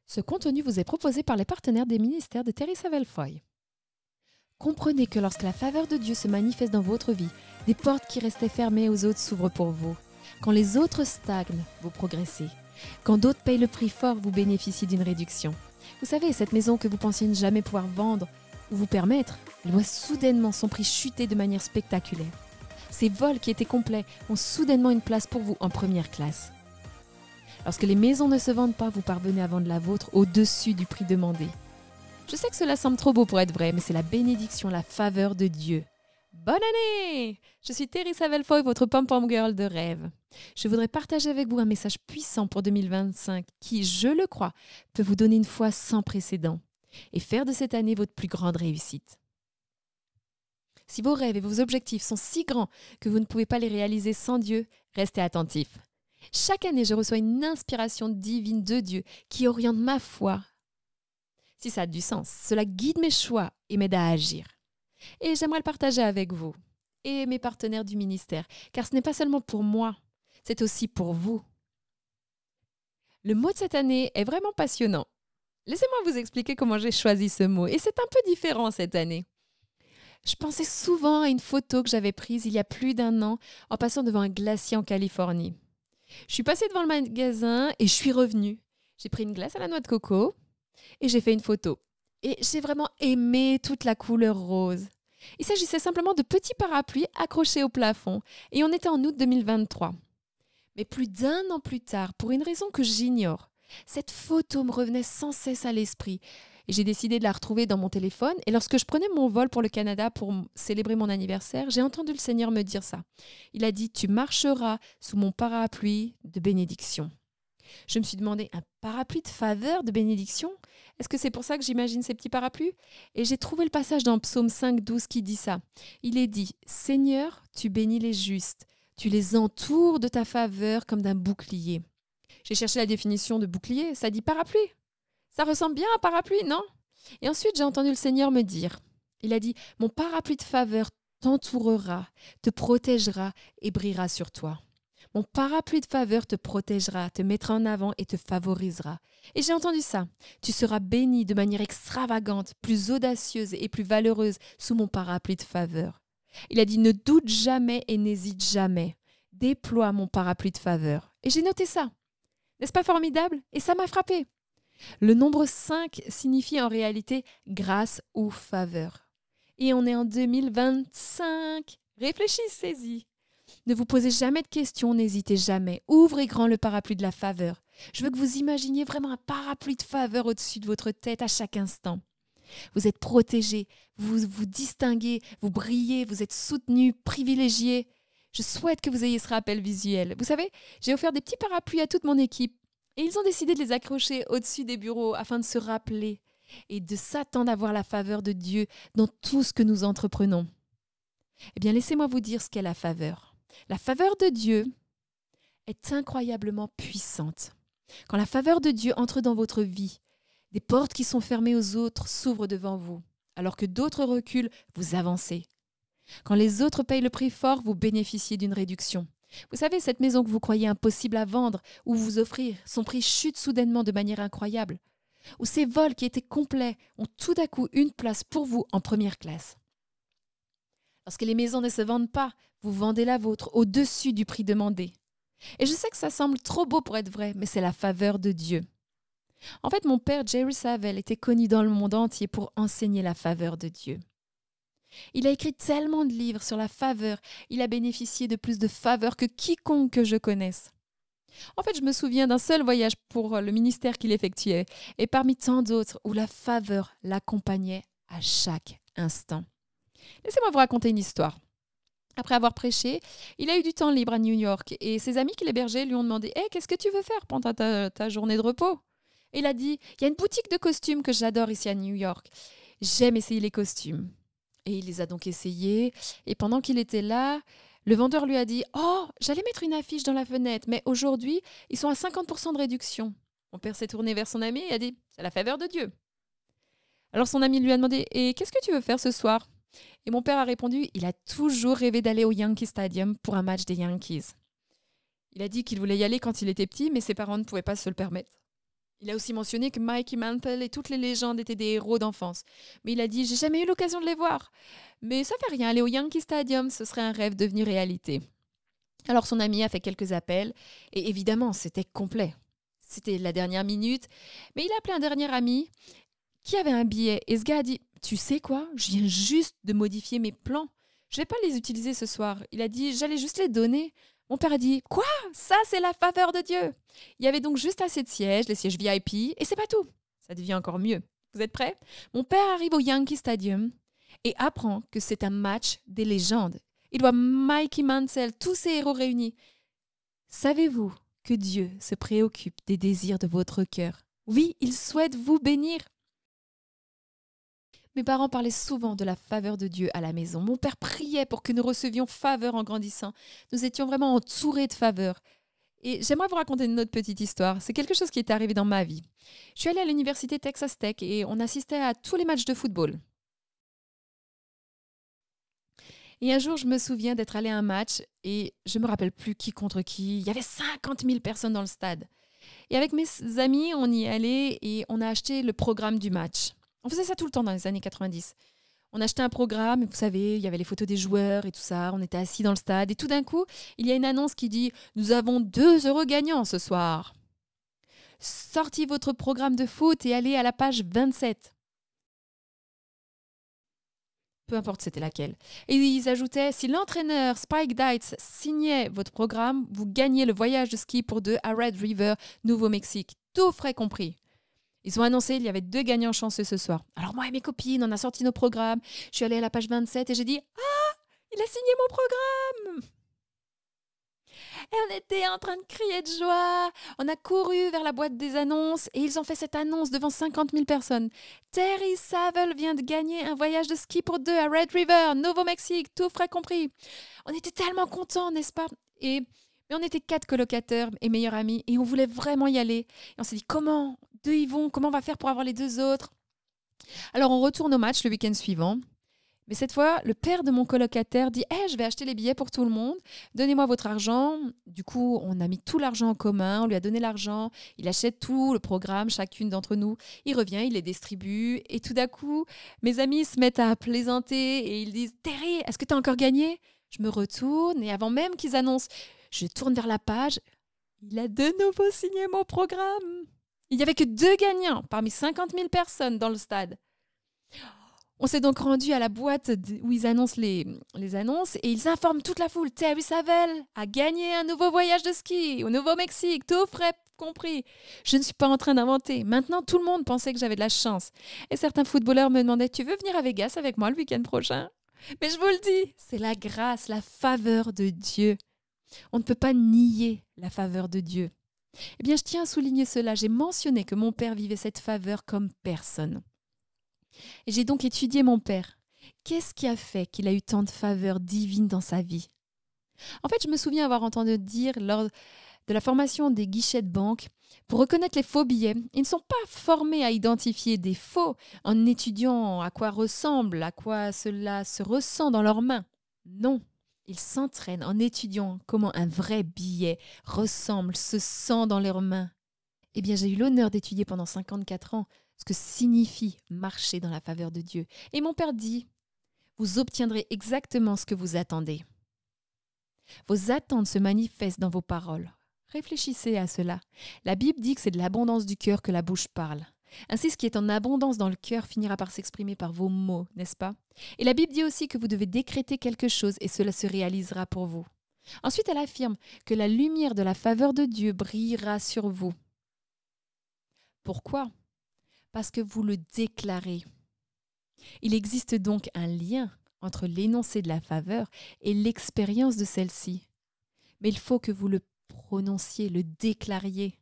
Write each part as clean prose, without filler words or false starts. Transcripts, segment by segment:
Ce contenu vous est proposé par les partenaires des ministères de Terry Savelle Foy. Comprenez que lorsque la faveur de Dieu se manifeste dans votre vie, des portes qui restaient fermées aux autres s'ouvrent pour vous. Quand les autres stagnent, vous progressez. Quand d'autres payent le prix fort, vous bénéficiez d'une réduction. Vous savez, cette maison que vous pensiez ne jamais pouvoir vendre ou vous permettre, elle voit soudainement son prix chuter de manière spectaculaire. Ces vols qui étaient complets ont soudainement une place pour vous en première classe. Lorsque les maisons ne se vendent pas, vous parvenez à vendre la vôtre au-dessus du prix demandé. Je sais que cela semble trop beau pour être vrai, mais c'est la bénédiction, la faveur de Dieu. Bonne année! Je suis Terry Savelle Foy, votre pom-pom girl de rêve. Je voudrais partager avec vous un message puissant pour 2025 qui, je le crois, peut vous donner une foi sans précédent et faire de cette année votre plus grande réussite. Si vos rêves et vos objectifs sont si grands que vous ne pouvez pas les réaliser sans Dieu, restez attentifs. Chaque année, je reçois une inspiration divine de Dieu qui oriente ma foi. Si ça a du sens, cela guide mes choix et m'aide à agir. Et j'aimerais le partager avec vous et mes partenaires du ministère, car ce n'est pas seulement pour moi, c'est aussi pour vous. Le mot de cette année est vraiment passionnant. Laissez-moi vous expliquer comment j'ai choisi ce mot, et c'est un peu différent cette année. Je pensais souvent à une photo que j'avais prise il y a plus d'1 an en passant devant un glacier en Californie. Je suis passée devant le magasin et je suis revenue. J'ai pris une glace à la noix de coco et j'ai fait une photo. Et j'ai vraiment aimé toute la couleur rose. Il s'agissait simplement de petits parapluies accrochés au plafond et on était en août 2023. Mais plus d'1 an plus tard, pour une raison que j'ignore, cette photo me revenait sans cesse à l'esprit. Et j'ai décidé de la retrouver dans mon téléphone et lorsque je prenais mon vol pour le Canada pour célébrer mon anniversaire, j'ai entendu le Seigneur me dire ça. Il a dit « Tu marcheras sous mon parapluie de bénédiction ». Je me suis demandé, un parapluie de faveur, de bénédiction? Est-ce que c'est pour ça que j'imagine ces petits parapluies? Et j'ai trouvé le passage dans Psaume 5,12 qui dit ça. Il est dit « Seigneur, tu bénis les justes, tu les entoures de ta faveur comme d'un bouclier ». J'ai cherché la définition de bouclier, ça dit parapluie. Ça ressemble bien à un parapluie, non? Et ensuite, j'ai entendu le Seigneur me dire, il a dit « Mon parapluie de faveur t'entourera, te protégera et brillera sur toi. Mon parapluie de faveur te protégera, te mettra en avant et te favorisera. » Et j'ai entendu ça. Tu seras béni de manière extravagante, plus audacieuse et plus valeureuse sous mon parapluie de faveur. Il a dit « Ne doute jamais et n'hésite jamais. Déploie mon parapluie de faveur. » Et j'ai noté ça. N'est-ce pas formidable? Et ça m'a frappé. Le nombre 5 signifie en réalité grâce ou faveur. Et on est en 2025. Réfléchissez-y. Ne vous posez jamais de questions, n'hésitez jamais. Ouvrez grand le parapluie de la faveur. Je veux que vous imaginiez vraiment un parapluie de faveur au-dessus de votre tête à chaque instant. Vous êtes protégés, vous vous distinguez, vous brillez, vous êtes soutenus, privilégiés. Je souhaite que vous ayez ce rappel visuel. Vous savez, j'ai offert des petits parapluies à toute mon équipe. Et ils ont décidé de les accrocher au-dessus des bureaux afin de se rappeler et de s'attendre à voir la faveur de Dieu dans tout ce que nous entreprenons. Eh bien, laissez-moi vous dire ce qu'est la faveur. La faveur de Dieu est incroyablement puissante. Quand la faveur de Dieu entre dans votre vie, des portes qui sont fermées aux autres s'ouvrent devant vous, alors que d'autres reculent, vous avancez. Quand les autres payent le prix fort, vous bénéficiez d'une réduction. Vous savez, cette maison que vous croyez impossible à vendre ou vous offrir, son prix chute soudainement de manière incroyable. Ou ces vols qui étaient complets ont tout à coup une place pour vous en première classe. Lorsque les maisons ne se vendent pas, vous vendez la vôtre au-dessus du prix demandé. Et je sais que ça semble trop beau pour être vrai, mais c'est la faveur de Dieu. En fait, mon père Jerry Savelle était connu dans le monde entier pour enseigner la faveur de Dieu. Il a écrit tellement de livres sur la faveur, il a bénéficié de plus de faveur que quiconque que je connaisse. En fait, je me souviens d'un seul voyage pour le ministère qu'il effectuait, et parmi tant d'autres où la faveur l'accompagnait à chaque instant. Laissez-moi vous raconter une histoire. Après avoir prêché, il a eu du temps libre à New York, et ses amis qui l'hébergeaient lui ont demandé « Hey, qu'est-ce que tu veux faire pendant ta journée de repos ?» Et il a dit « Il y a une boutique de costumes que j'adore ici à New York. J'aime essayer les costumes. » Et il les a donc essayés. Et pendant qu'il était là, le vendeur lui a dit « Oh, j'allais mettre une affiche dans la fenêtre, mais aujourd'hui, ils sont à 50% de réduction. » Mon père s'est tourné vers son ami et a dit « C'est la faveur de Dieu. » Alors son ami lui a demandé « Et qu'est-ce que tu veux faire ce soir ?» Et mon père a répondu « Il a toujours rêvé d'aller au Yankee Stadium pour un match des Yankees. » Il a dit qu'il voulait y aller quand il était petit, mais ses parents ne pouvaient pas se le permettre. Il a aussi mentionné que Mikey Mantle et toutes les légendes étaient des héros d'enfance. Mais il a dit « J'ai jamais eu l'occasion de les voir. Mais ça fait rien, aller au Yankee Stadium, ce serait un rêve devenu réalité. » Alors son ami a fait quelques appels et évidemment, c'était complet. C'était la dernière minute, mais il a appelé un dernier ami qui avait un billet. Et ce gars a dit « Tu sais quoi, je viens juste de modifier mes plans. Je vais pas les utiliser ce soir. » Il a dit « J'allais juste les donner. » Mon père a dit « Quoi? Ça, c'est la faveur de Dieu. » Il y avait donc juste assez de sièges, les sièges VIP, et c'est pas tout. Ça devient encore mieux. Vous êtes prêts? Mon père arrive au Yankee Stadium et apprend que c'est un match des légendes. Il voit Mikey Mantle, tous ses héros réunis. Savez-vous que Dieu se préoccupe des désirs de votre cœur? Oui, il souhaite vous bénir. Mes parents parlaient souvent de la faveur de Dieu à la maison. Mon père priait pour que nous recevions faveur en grandissant. Nous étions vraiment entourés de faveur. Et j'aimerais vous raconter une autre petite histoire. C'est quelque chose qui est arrivé dans ma vie. Je suis allée à l'université Texas Tech et on assistait à tous les matchs de football. Et un jour, je me souviens d'être allée à un match et je ne me rappelle plus qui contre qui. Il y avait 50 000 personnes dans le stade. Et avec mes amis, on y allait et on a acheté le programme du match. On faisait ça tout le temps dans les années 90. On achetait un programme, et vous savez, il y avait les photos des joueurs et tout ça. On était assis dans le stade et tout d'un coup, il y a une annonce qui dit « Nous avons 2 heureux gagnants ce soir. Sortez votre programme de foot et allez à la page 27. » Peu importe c'était laquelle. Et ils ajoutaient « Si l'entraîneur Spike Dites signait votre programme, vous gagnez le voyage de ski pour 2 à Red River, Nouveau-Mexique. Tout frais compris. » Ils ont annoncé qu'il y avait 2 gagnants chanceux ce soir. Alors moi et mes copines, on a sorti nos programmes. Je suis allée à la page 27 et j'ai dit « Ah, il a signé mon programme !» Et on était en train de crier de joie. On a couru vers la boîte des annonces et ils ont fait cette annonce devant 50 000 personnes. Terry Savell vient de gagner un voyage de ski pour 2 à Red River, Nouveau-Mexique, tout frais compris. On était tellement contents, n'est-ce pas? Mais on était 4 colocataires et meilleurs amis et on voulait vraiment y aller. Et on s'est dit comment 2 y vont, comment on va faire pour avoir les 2 autres? Alors on retourne au match le week-end suivant. Mais cette fois, le père de mon colocataire dit « Je vais acheter les billets pour tout le monde. Donnez-moi votre argent. » Du coup, on a mis tout l'argent en commun. On lui a donné l'argent. Il achète tout, le programme, chacune d'entre nous. Il revient, il les distribue. Et tout d'un coup, mes amis se mettent à plaisanter et ils disent « Terry, est-ce que tu as encore gagné ?» Je me retourne et avant même qu'ils annoncent, je tourne vers la page. Il a de nouveau signé mon programme. Il n'y avait que 2 gagnants parmi 50 000 personnes dans le stade. On s'est donc rendu à la boîte où ils annoncent les annonces et ils informent toute la foule. Terry Savell a gagné un nouveau voyage de ski au Nouveau-Mexique, tout frais compris. Je ne suis pas en train d'inventer. Maintenant, tout le monde pensait que j'avais de la chance. Et certains footballeurs me demandaient « Tu veux venir à Vegas avec moi le week-end prochain ?» Mais je vous le dis, c'est la grâce, la faveur de Dieu. On ne peut pas nier la faveur de Dieu. Eh bien, je tiens à souligner cela. J'ai mentionné que mon père vivait cette faveur comme personne. Et j'ai donc étudié mon père. Qu'est-ce qui a fait qu'il a eu tant de faveurs divines dans sa vie? En fait, je me souviens avoir entendu dire lors de la formation des guichets de banque, pour reconnaître les faux billets, ils ne sont pas formés à identifier des faux en étudiant à quoi ressemble, à quoi cela se ressent dans leurs mains. Non, ils s'entraînent en étudiant comment un vrai billet ressemble, se sent dans leurs mains. Eh bien, j'ai eu l'honneur d'étudier pendant 54 ans ce que signifie marcher dans la faveur de Dieu. Et mon père dit, vous obtiendrez exactement ce que vous attendez. Vos attentes se manifestent dans vos paroles. Réfléchissez à cela. La Bible dit que c'est de l'abondance du cœur que la bouche parle. Ainsi, ce qui est en abondance dans le cœur finira par s'exprimer par vos mots, n'est-ce pas? Et la Bible dit aussi que vous devez décréter quelque chose et cela se réalisera pour vous. Ensuite, elle affirme que la lumière de la faveur de Dieu brillera sur vous. Pourquoi? Parce que vous le déclarez. Il existe donc un lien entre l'énoncé de la faveur et l'expérience de celle-ci. Mais il faut que vous le prononciez, le déclariez.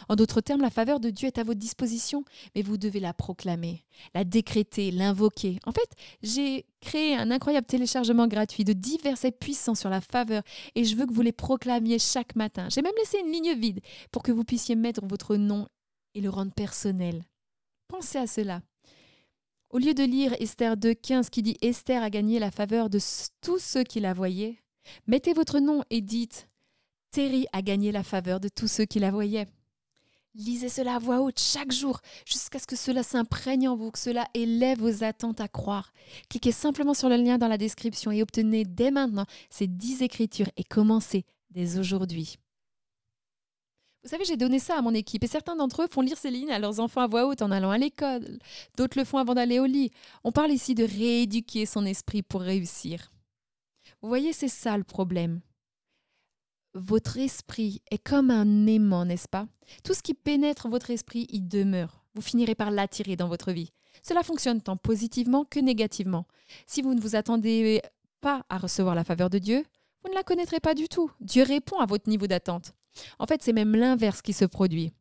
En d'autres termes, la faveur de Dieu est à votre disposition, mais vous devez la proclamer, la décréter, l'invoquer. En fait, j'ai créé un incroyable téléchargement gratuit de 10 versets puissants sur la faveur et je veux que vous les proclamiez chaque matin. J'ai même laissé une ligne vide pour que vous puissiez mettre votre nom et le rendre personnel. Pensez à cela. Au lieu de lire Esther 2,15 qui dit « Esther a gagné la faveur de tous ceux qui la voyaient », mettez votre nom et dites « Terry a gagné la faveur de tous ceux qui la voyaient ». Lisez cela à voix haute chaque jour jusqu'à ce que cela s'imprègne en vous, que cela élève vos attentes à croire. Cliquez simplement sur le lien dans la description et obtenez dès maintenant ces 10 écritures et commencez dès aujourd'hui. Vous savez, j'ai donné ça à mon équipe et certains d'entre eux font lire ces lignes à leurs enfants à voix haute en allant à l'école. D'autres le font avant d'aller au lit. On parle ici de rééduquer son esprit pour réussir. Vous voyez, c'est ça le problème. Votre esprit est comme un aimant, n'est-ce pas? Tout ce qui pénètre votre esprit y demeure. Vous finirez par l'attirer dans votre vie. Cela fonctionne tant positivement que négativement. Si vous ne vous attendez pas à recevoir la faveur de Dieu, vous ne la connaîtrez pas du tout. Dieu répond à votre niveau d'attente. En fait, c'est même l'inverse qui se produit.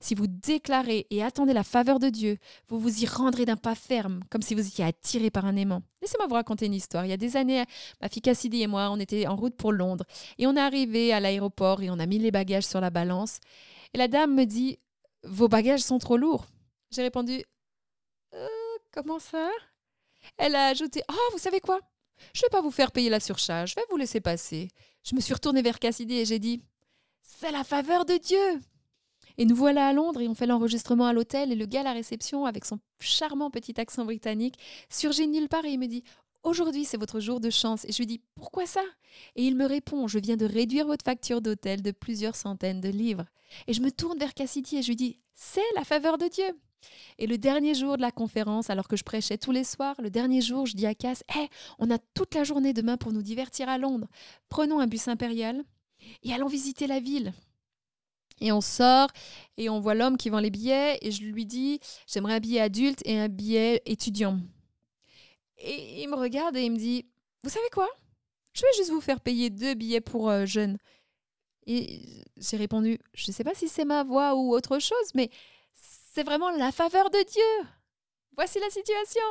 Si vous déclarez et attendez la faveur de Dieu, vous vous y rendrez d'un pas ferme, comme si vous étiez attiré par un aimant. Laissez-moi vous raconter une histoire. Il y a des années, ma fille Cassidy et moi, on était en route pour Londres. Et on est arrivé à l'aéroport et on a mis les bagages sur la balance. Et la dame me dit « Vos bagages sont trop lourds ». J'ai répondu « Comment ça ?» Elle a ajouté « Oh, vous savez quoi? Je ne vais pas vous faire payer la surcharge, je vais vous laisser passer. » Je me suis retournée vers Cassidy et j'ai dit « C'est la faveur de Dieu !» Et nous voilà à Londres et on fait l'enregistrement à l'hôtel et le gars à la réception, avec son charmant petit accent britannique, surgit nulle part et il me dit « Aujourd'hui, c'est votre jour de chance. » Et je lui dis « Pourquoi ça ?» Et il me répond « Je viens de réduire votre facture d'hôtel de plusieurs centaines de livres. » Et je me tourne vers Cassidy et je lui dis « C'est la faveur de Dieu !» Et le dernier jour de la conférence, alors que je prêchais tous les soirs, le dernier jour, je dis à Cass « Hey, on a toute la journée demain pour nous divertir à Londres. Prenons un bus impérial et allons visiter la ville. » Et on sort et on voit l'homme qui vend les billets et je lui dis « J'aimerais un billet adulte et un billet étudiant. » Et il me regarde et il me dit « Vous savez quoi? Je vais juste vous faire payer 2 billets pour jeunes. » Et j'ai répondu « Je ne sais pas si c'est ma voix ou autre chose, mais c'est vraiment la faveur de Dieu. Voici la situation. »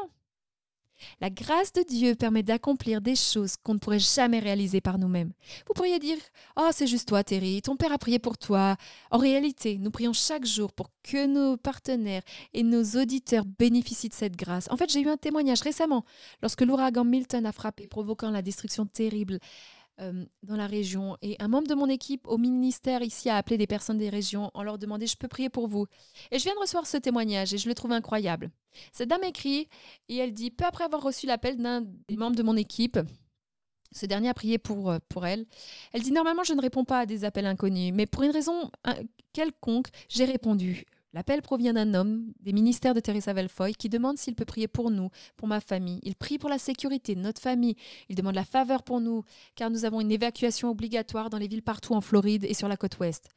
La grâce de Dieu permet d'accomplir des choses qu'on ne pourrait jamais réaliser par nous-mêmes. Vous pourriez dire « Oh, c'est juste toi, Terry, ton père a prié pour toi. » En réalité, nous prions chaque jour pour que nos partenaires et nos auditeurs bénéficient de cette grâce. En fait, j'ai eu un témoignage récemment, lorsque l'ouragan Milton a frappé, provoquant la destruction terrible dans la région. Et un membre de mon équipe au ministère ici a appelé des personnes des régions en leur demandant « Je peux prier pour vous ?» Et je viens de recevoir ce témoignage et je le trouve incroyable. Cette dame écrit et elle dit « Peu après avoir reçu l'appel d'un des membres de mon équipe, ce dernier a prié pour elle. Elle dit « Normalement, je ne réponds pas à des appels inconnus, mais pour une raison quelconque, j'ai répondu. L'appel provient d'un homme des ministères de Terry Savelle Foy qui demande s'il peut prier pour nous, pour ma famille. Il prie pour la sécurité de notre famille. Il demande la faveur pour nous, car nous avons une évacuation obligatoire dans les villes partout en Floride et sur la côte ouest.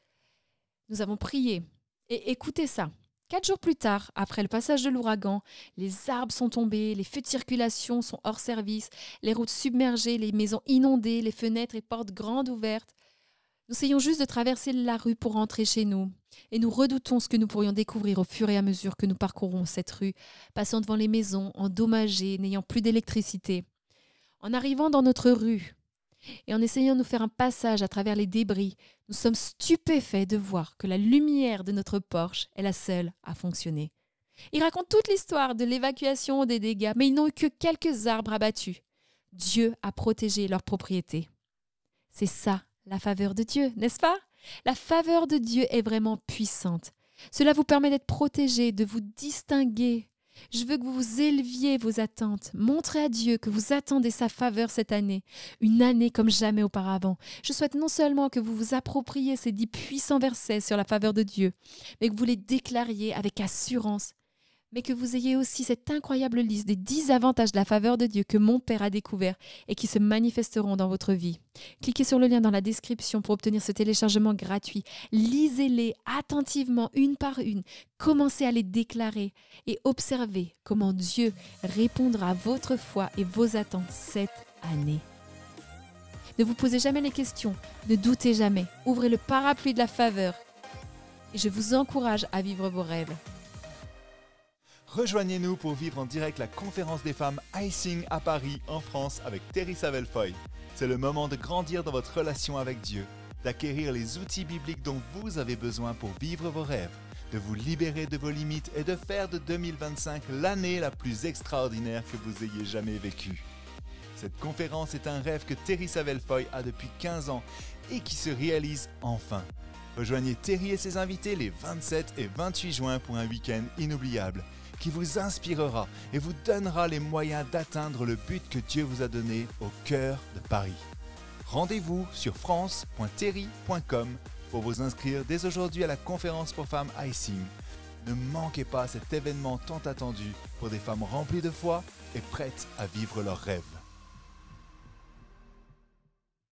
Nous avons prié. Et écoutez ça. 4 jours plus tard, après le passage de l'ouragan, les arbres sont tombés, les feux de circulation sont hors service, les routes submergées, les maisons inondées, les fenêtres et portes grandes ouvertes. Nous essayons juste de traverser la rue pour rentrer chez nous. Et nous redoutons ce que nous pourrions découvrir au fur et à mesure que nous parcourons cette rue, passant devant les maisons, endommagées, n'ayant plus d'électricité. En arrivant dans notre rue et en essayant de nous faire un passage à travers les débris, nous sommes stupéfaits de voir que la lumière de notre Porsche est la seule à fonctionner. Ils racontent toute l'histoire de l'évacuation des dégâts, mais ils n'ont eu que quelques arbres abattus. Dieu a protégé leur propriété. C'est ça, la faveur de Dieu, n'est-ce pas? La faveur de Dieu est vraiment puissante. Cela vous permet d'être protégé, de vous distinguer. Je veux que vous éleviez vos attentes. Montrez à Dieu que vous attendez sa faveur cette année, une année comme jamais auparavant. Je souhaite non seulement que vous vous appropriez ces 10 puissants versets sur la faveur de Dieu, mais que vous les déclariez avec assurance, mais que vous ayez aussi cette incroyable liste des 10 avantages de la faveur de Dieu que mon Père a découvert et qui se manifesteront dans votre vie. Cliquez sur le lien dans la description pour obtenir ce téléchargement gratuit. Lisez-les attentivement, une par une. Commencez à les déclarer et observez comment Dieu répondra à votre foi et vos attentes cette année. Ne vous posez jamais les questions, ne doutez jamais. Ouvrez le parapluie de la faveur et je vous encourage à vivre vos rêves. Rejoignez-nous pour vivre en direct la conférence des femmes Icing à Paris, en France, avec Terry Savelle Foy. C'est le moment de grandir dans votre relation avec Dieu, d'acquérir les outils bibliques dont vous avez besoin pour vivre vos rêves, de vous libérer de vos limites et de faire de 2025 l'année la plus extraordinaire que vous ayez jamais vécue. Cette conférence est un rêve que Terry Savelle Foy a depuis 15 ans et qui se réalise enfin. Rejoignez Terry et ses invités les 27 et 28 juin pour un week-end inoubliable qui vous inspirera et vous donnera les moyens d'atteindre le but que Dieu vous a donné au cœur de Paris. Rendez-vous sur france.terry.com pour vous inscrire dès aujourd'hui à la conférence pour femmes Icing. Ne manquez pas cet événement tant attendu pour des femmes remplies de foi et prêtes à vivre leurs rêves.